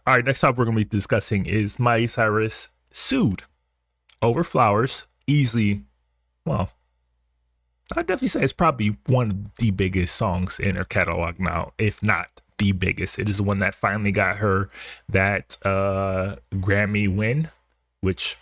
All right, next topic we're going to be discussing is Miley Cyrus sued over Flowers. Easily, well, I'd definitely say it's probably one of the biggest songs in her catalog now, if not the biggest. It is the one that finally got her that Grammy win, which,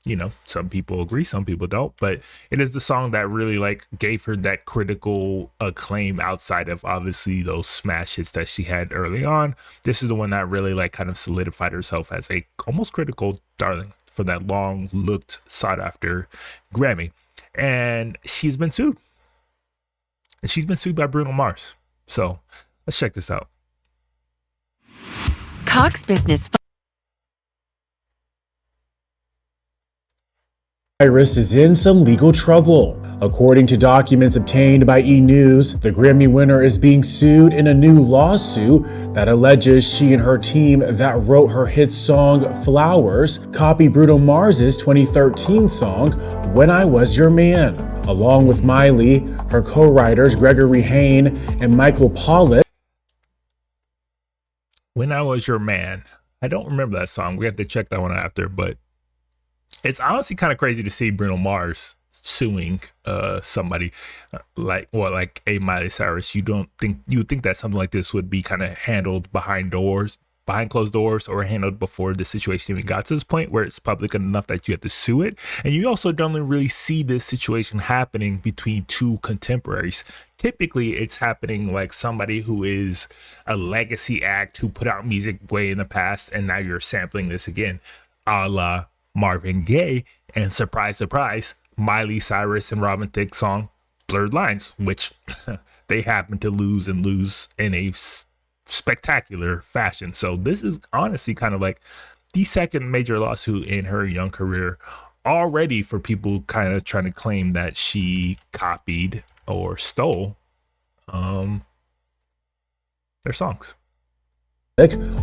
you know, some people agree, some people don't, but it is the song that really like gave her that critical acclaim outside of obviously those smash hits that she had early on. This is the one that really like kind of solidified herself as a almost critical darling for that long looked sought after Grammy. And she's been sued. And she's been sued by Bruno Mars. So let's check this out. Cox Business. Cyrus is in some legal trouble. According to documents obtained by E! News, the Grammy winner is being sued in a new lawsuit that alleges she and her team that wrote her hit song Flowers copied Bruno Mars's 2013 song When I Was Your Man. Along with Miley, her co-writers Gregory Hain and Michael Pollitt. When I Was Your Man. I don't remember that song. We have to check that one after, but it's honestly kind of crazy to see Bruno Mars suing somebody like a Miley Cyrus. You would think that something like this would be kind of handled behind closed doors, or handled before the situation even got to this point where it's public enough that you have to sue it. And you also don't really see this situation happening between two contemporaries. Typically it's happening like somebody who is a legacy act who put out music way in the past, and now you're sampling this again, a la Marvin Gaye and surprise, surprise, Miley Cyrus and Robin Thicke's song Blurred Lines, which they happen to lose in a spectacular fashion. So this is honestly kind of like the second major lawsuit in her young career already for people kind of trying to claim that she copied or stole their songs.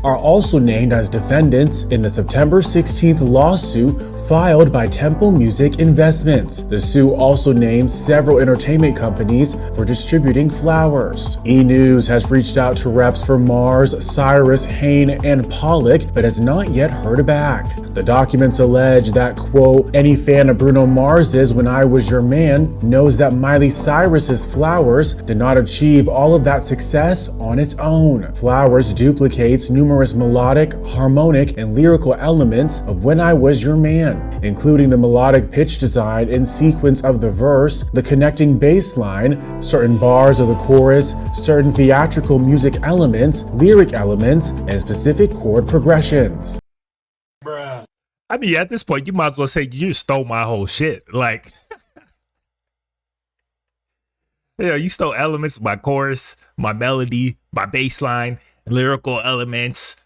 Are also named as defendants in the September 16th lawsuit filed by Temple Music Investments. The suit also names several entertainment companies for distributing Flowers. E! News has reached out to reps for Mars, Cyrus, Hain, and Pollock, but has not yet heard back. The documents allege that, quote, any fan of Bruno Mars's When I Was Your Man knows that Miley Cyrus's Flowers did not achieve all of that success on its own. Flowers duplicates numerous melodic, harmonic, and lyrical elements of When I Was Your Man, including the melodic pitch design and sequence of the verse, the connecting bass line, certain bars of the chorus, certain theatrical music elements, lyric elements, and specific chord progressions. I mean, at this point, you might as well say you just stole my whole shit. Like, yeah, you stole elements of my chorus, my melody, my bass line, lyrical elements,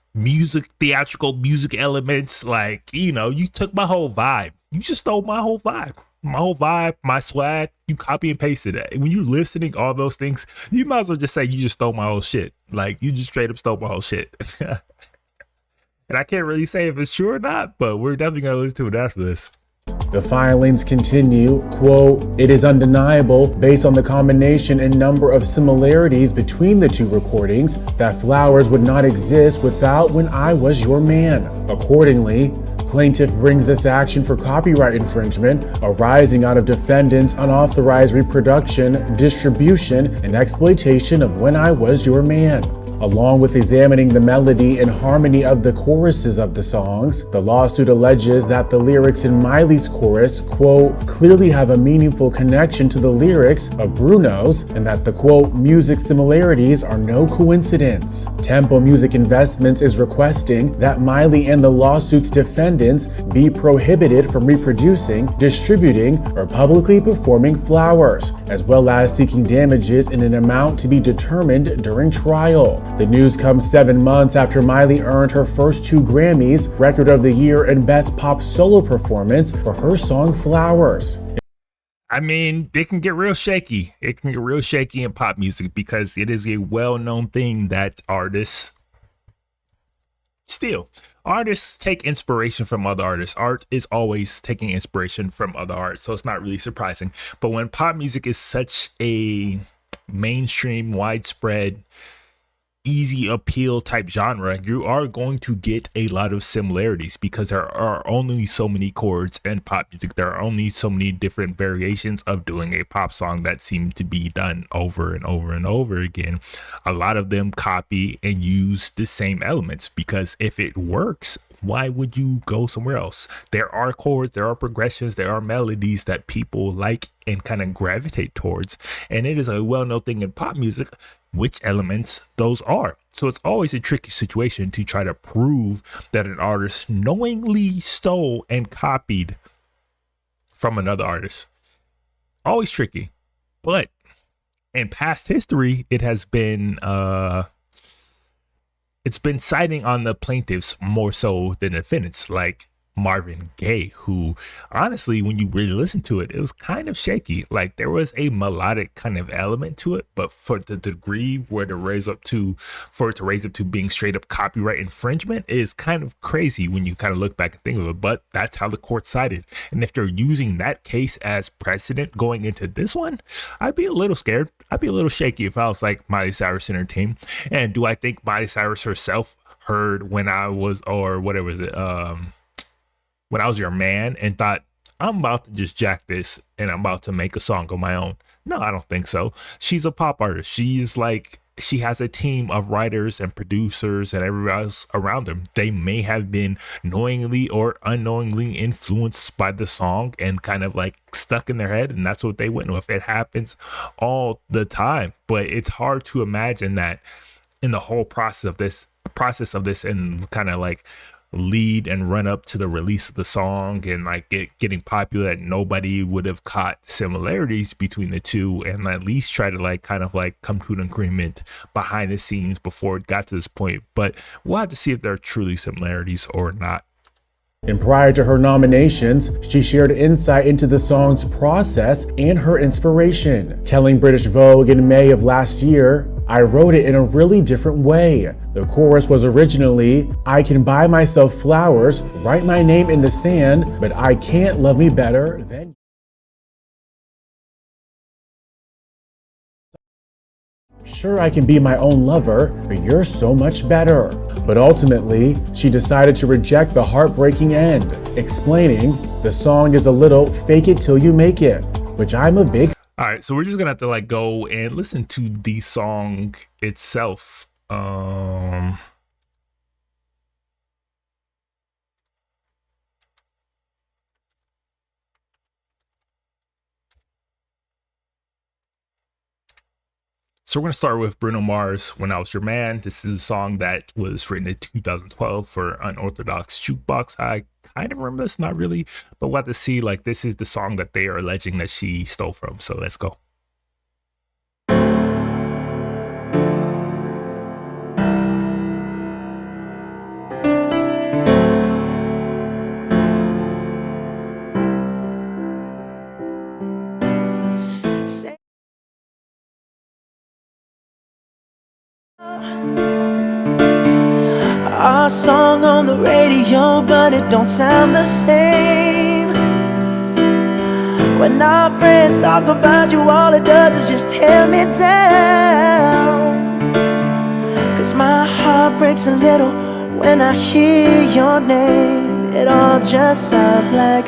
theatrical music elements. Like, you know, you took my whole vibe. You just stole my whole vibe. My swag, you copy and pasted it. When you're listening, all those things, you might as well just say you just stole my whole shit. Like, you just straight up stole my whole shit. And I can't really say if it's true or not, but we're definitely going to listen to it after this. The filings continue, quote, it is undeniable based on the combination and number of similarities between the two recordings that Flowers would not exist without When I Was Your Man. Accordingly, plaintiff brings this action for copyright infringement arising out of defendant's unauthorized reproduction, distribution, and exploitation of When I Was Your Man. Along with examining the melody and harmony of the choruses of the songs, the lawsuit alleges that the lyrics in Miley's chorus, quote, clearly have a meaningful connection to the lyrics of Bruno's, and that the, quote, music similarities are no coincidence. Tempo Music Investments is requesting that Miley and the lawsuit's defendants be prohibited from reproducing, distributing, or publicly performing Flowers, as well as seeking damages in an amount to be determined during trial. The news comes 7 months after Miley earned her first 2 Grammys, Record of the Year and Best Pop Solo Performance for her song Flowers. I mean, it can get real shaky. It can get real shaky in pop music because it is a well-known thing that artists take inspiration from other artists. Art is always taking inspiration from other art, so it's not really surprising. But when pop music is such a mainstream, widespread easy appeal type genre, you are going to get a lot of similarities because there are only so many chords in pop music. There are only so many different variations of doing a pop song that seem to be done over and over and over again. A lot of them copy and use the same elements because if it works, why would you go somewhere else? There are chords, there are progressions, there are melodies that people like and kind of gravitate towards. And it is a well-known thing in pop music which elements those are. So it's always a tricky situation to try to prove that an artist knowingly stole and copied from another artist. Always tricky. But in past history, it has been it's been siding on the plaintiffs more so than defendants, like Marvin Gaye, who honestly, when you really listen to it, it was kind of shaky. Like there was a melodic kind of element to it, but for the degree where to raise up to being straight up copyright infringement is kind of crazy when you kind of look back and think of it. But that's how the court sided. And if they're using that case as precedent going into this one, I'd be a little scared. I'd be a little shaky if I was like Miley Cyrus and her team. And do I think Miley Cyrus herself heard when I was, or whatever was it, when I was your man and thought, I'm about to just jack this and I'm about to make a song of my own? No, I don't think so. She's a pop artist. She has a team of writers and producers and everybody else around them. They may have been knowingly or unknowingly influenced by the song and kind of like stuck in their head, and that's what they went with. It happens all the time, but it's hard to imagine that in the whole process of this and kind of like lead and run up to the release of the song and like getting popular, that nobody would have caught similarities between the two and at least try to like kind of like come to an agreement behind the scenes before it got to this point. But we'll have to see if there are truly similarities or not. And prior to her nominations, she shared insight into the song's process and her inspiration, telling British Vogue in May of last year, "I wrote it in a really different way. The chorus was originally, I can buy myself flowers, write my name in the sand, but I can't love me better than..." Sure, I can be my own lover, but you're so much better. But ultimately, she decided to reject the heartbreaking end, explaining the song is a little fake it till you make it, which I'm a big... All right, so we're just gonna have to like go and listen to the song itself. So we're going to start with Bruno Mars, When I Was Your Man. This is a song that was written in 2012 for Unorthodox Jukebox. I kind of remember this, not really, but we'll have to see. Like, this is the song that they are alleging that she stole from. So let's go. Our song on the radio, but it don't sound the same. When our friends talk about you, all it does is just tear me down. 'Cause my heart breaks a little when I hear your name. It all just sounds like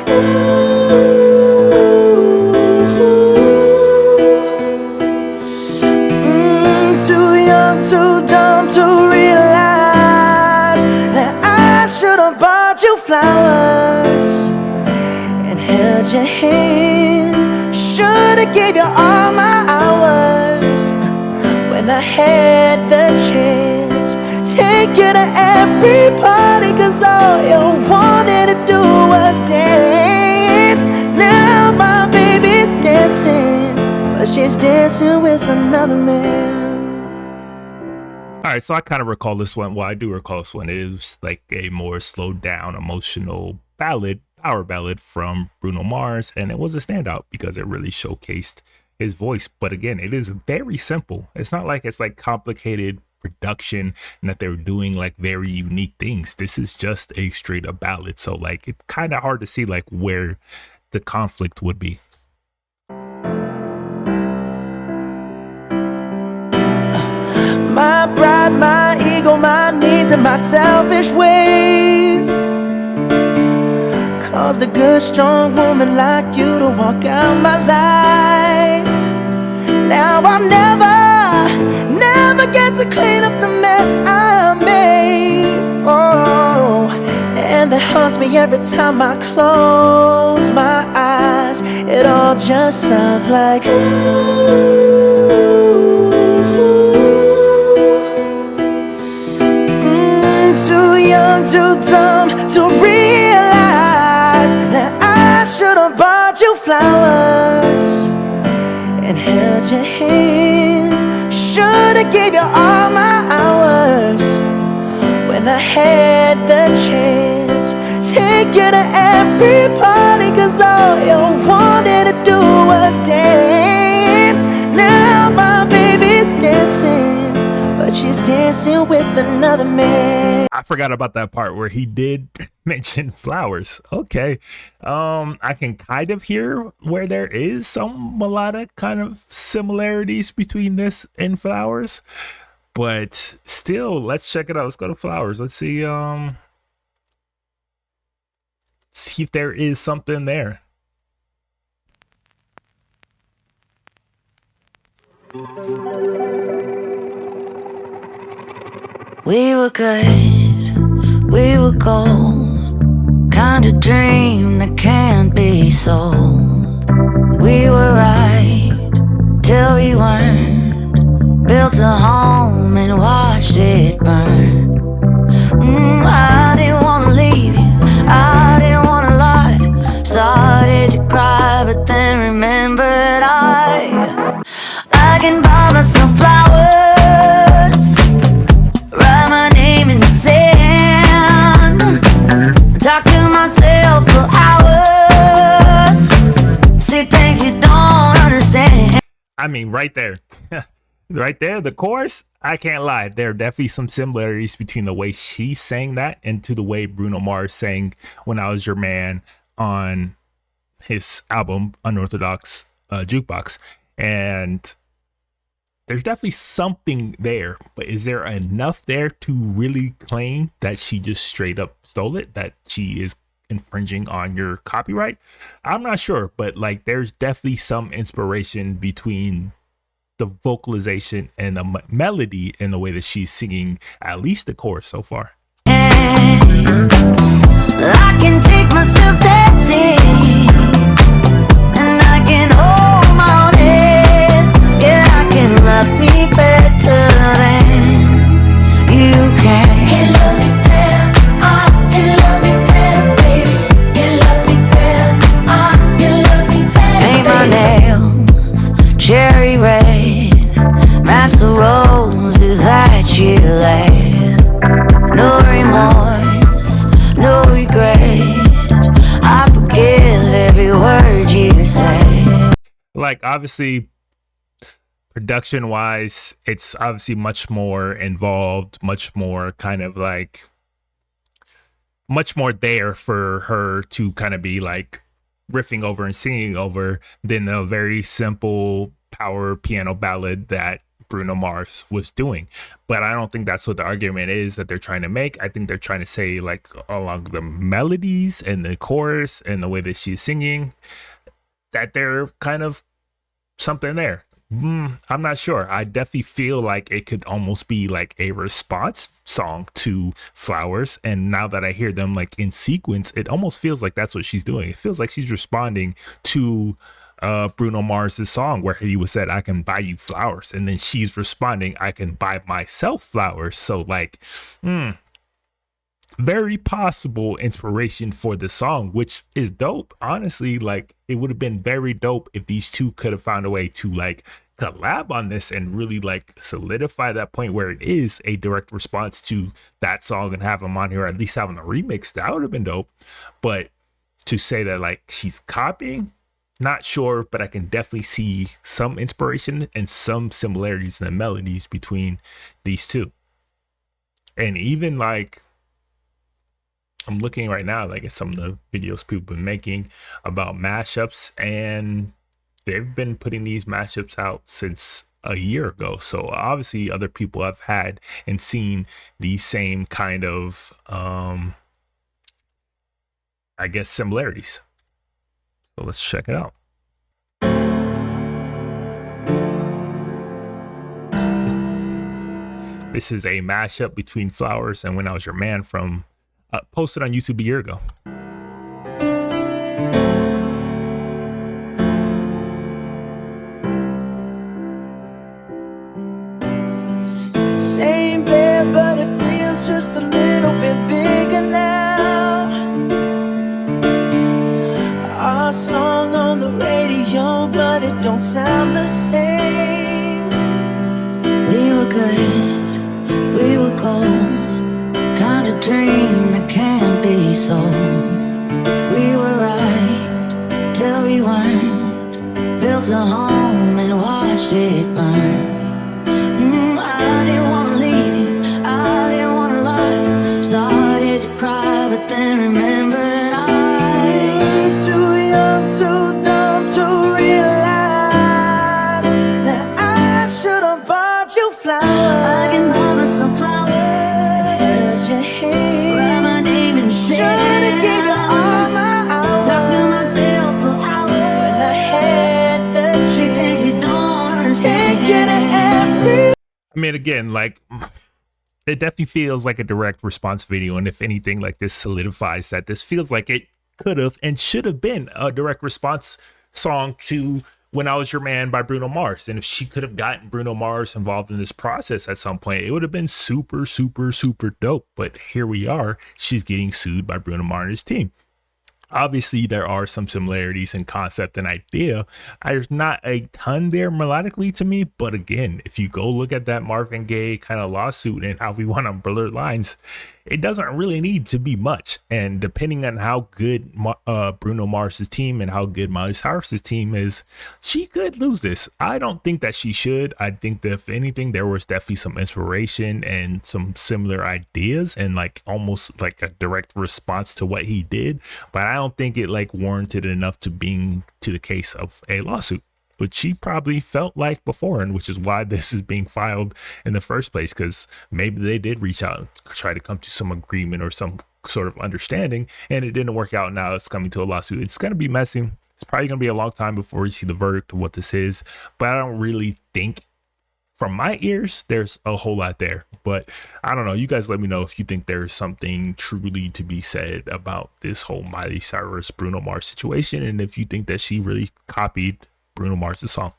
too young, too dumb to realize that I should have bought you flowers and held your hand. Should have gave you all my hours when I had the chance. Take you to every party, 'cause all you wanted to do was dance. Now my baby's dancing, but she's dancing with another man. All right, so I kind of recall this one. Well, I do recall this one. It is like a more slowed down, emotional ballad, power ballad from Bruno Mars, and it was a standout because it really showcased his voice. But again, it is very simple. It's not like it's like complicated production and that they're doing like very unique things. This is just a straight up ballad. So like it's kind of hard to see like where the conflict would be. my pride, my ego, my needs, and my selfish ways caused a good, strong woman like you to walk out my life. Now I'll never get to clean up the mess I made. Oh, and that haunts me every time I close my eyes. It all just sounds like too young, too dumb to realize that I should have bought you flowers and held your hand. Should've gave you all my hours when I had the chance. Take you to every party, cause all you wanted to do was dance. Now my baby's dancing, but she's dancing with another man. I forgot about that part where he did mention flowers. Okay. I can kind of hear where there is some melodic kind of similarities between this and flowers, but still, let's check it out. Let's go to flowers. Let's see if there is something there. We were good, we were gold, kind of dream that can't be sold. We were right till we weren't, built a home and watched it burn. I didn't wanna leave you, I didn't wanna lie. Started to cry, but then remembered I can buy myself flowers, write my name in the sand, talk to myself for hours, see things you don't understand. I mean, right there. Right there, the chorus, I can't lie. There are definitely some similarities between the way she sang that and to the way Bruno Mars sang When I Was Your Man on his album Unorthodox Jukebox. And there's definitely something there, but is there enough there to really claim that she just straight up stole it, that she is infringing on your copyright? I'm not sure, but like there's definitely some inspiration between the vocalization and the melody and the way that she's singing at least the chorus so far. I can take myself dancing, and I can hold my own head. Yeah, I can love me better than you can. Can love me better, can love me better, baby. Can love me better, can love me better. Paint my nails cherry red, match the roses that you laid. No remorse, no regret, I forgive every word you say. Like obviously production wise, it's obviously much more involved, much more kind of like much more there for her to kind of be like riffing over and singing over than a very simple power piano ballad that Bruno Mars was doing. But I don't think that's what the argument is that they're trying to make. I think they're trying to say like along the melodies and the chorus and the way that she's singing that they're kind of something there. I'm not sure. I definitely feel like it could almost be like a response song to Flowers. And now that I hear them like in sequence, it almost feels like that's what she's doing. It feels like she's responding to Bruno Mars's song where he was said, I can buy you flowers. And then she's responding, I can buy myself flowers. So like, very possible inspiration for the song, which is dope. Honestly, like it would have been very dope if these two could have found a way to like collab on this and really like solidify that point where it is a direct response to that song and have them on here, at least having a remix. That would have been dope. But to say that like she's copying, not sure, but I can definitely see some inspiration and some similarities in the melodies between these two. And even like I'm looking right now like at some of the videos people have been making about mashups, and they've been putting these mashups out since a year ago. So obviously other people have had and seen these same kind of, I guess, similarities. So let's check it out. This is a mashup between Flowers and When I Was Your Man from posted on YouTube a year ago. Same bed, but it feels just a little bit bigger now. Our song on the radio, but it don't sound the same. We were good, we were gold, kind of dream that can't be sold. We were right till we weren't, built a home and watched it burn. I didn't wanna leave you, I didn't wanna lie. Started to cry, but then remembered I'm too young, too dumb to realize that I should have bought you flowers. I can buy me some flowers, Your hand, write my name and say should've gave you all my hours. talk to myself for hours. I had the She thinks you don't understand. taking it every. I mean, again, like, it definitely feels like a direct response video. And if anything, like, this solidifies that this feels like it could have and should have been a direct response song to When I Was Your Man by Bruno Mars. And if she could have gotten Bruno Mars involved in this process at some point, it would have been super, super, super dope. But here we are. She's getting sued by Bruno Mars and his team. Obviously, there are some similarities in concept and idea. There's not a ton there melodically to me, but again, if you go look at that Marvin Gaye kind of lawsuit and how we want to blur lines, it doesn't really need to be much. And depending on how good Bruno Mars's team and how good Miley Cyrus's team is, she could lose this. I don't think that she should. I think that if anything, there was definitely some inspiration and some similar ideas and like almost like a direct response to what he did, but I don't think it like warranted enough to being to the case of a lawsuit, which she probably felt like before, and which is why this is being filed in the first place, because maybe they did reach out and try to come to some agreement or some sort of understanding and it didn't work out. Now it's coming to a lawsuit. It's going to be messy. It's probably going to be a long time before you see the verdict of what this is, but I don't really think, from my ears, there's a whole lot there. But I don't know. You guys let me know if you think there's something truly to be said about this whole Miley Cyrus Bruno Mars situation, and if you think that she really copied Bruno Mars' song.